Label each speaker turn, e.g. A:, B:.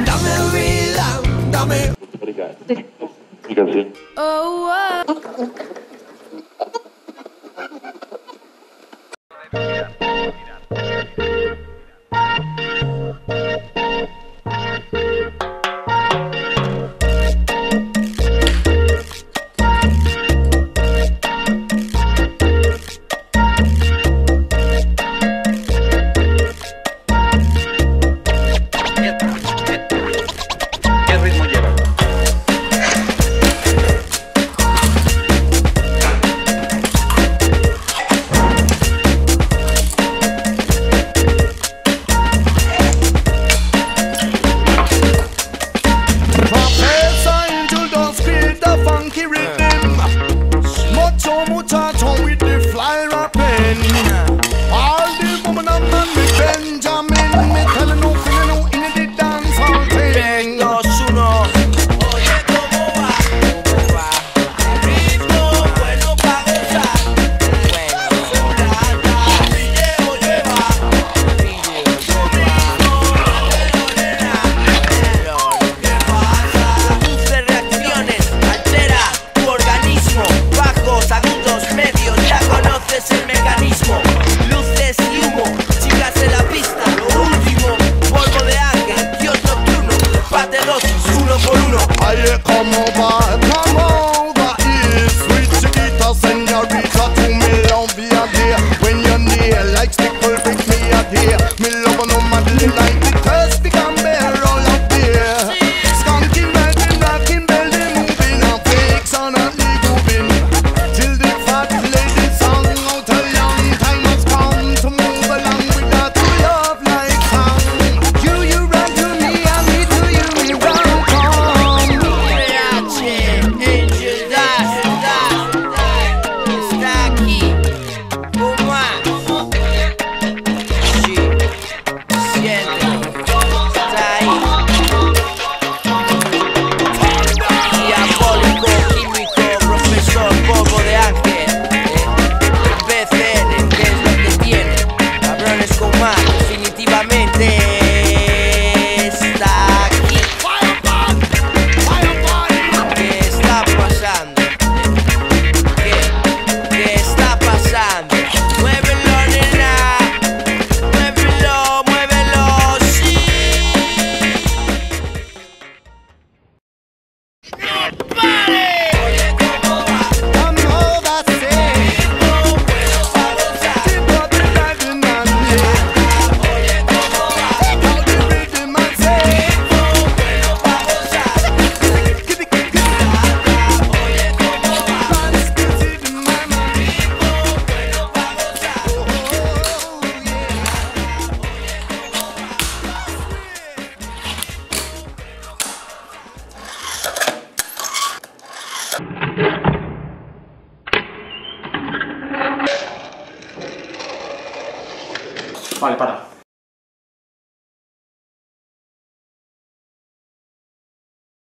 A: Dame vida, dame.
B: Mi canción.
A: Oh, oh.
B: ¿Qué ritmo lleva?
C: Professor Angel does create the funky rhythm. Muchacho with the fly rapping. All the woman and man with Benjamin. Me telling no feeling no in the dance hall thing.
A: 2, 1. Oye, ¿cómo va? ¿Cómo va? Ritmo bueno pa' gozar. Bueno, video lleva. ¿Qué pasa? Produce reacciones, altera tu organismo. Bajos, agudos, medios, ya conoces el mecanismo. Luces y humo, chicas en la pista. Lo último, polvo de ángel, dios nocturno. Pate dosis, 1 por 1.
C: Aye, come over here. Sweet chiquita, señorita, to me love you dear. When you're near, like stickle, bring me a dear. Me love no Madeline like the thirsty Gambero up there. Skunking, melting, rocking, belly moving, and fakes on a moving. Till the fat lady song out a long time has come to move along with that love like song. You run to me and me to you, we run come.
A: Angel Dash está aquí con más. Sí, siéntelo, está ahí. Diabólico, químico, profesor, polvo de ángel. BCN, ¿qué es lo que tiene? Cabrones con más, definitivamente está aquí. ¿Qué está pasando? ¿Qué está pasando? Muévelo, nena. Muévelo, muévelo, sí. ¡No pare! Oye, ¿cómo va?
C: Come over, say,
A: Ritmo bueno pa' gozar.
C: keep up the driving on me.
A: Oye, ¿cómo va?
C: Take out the rhythm and say,
A: Ritmo bueno pa' gozar.
C: get it, get it.
A: Oye, ¿cómo va?
C: Dance to the mama.
A: Ritmo bueno pa' gozar.
C: Oh, yeah.
B: Vale, para.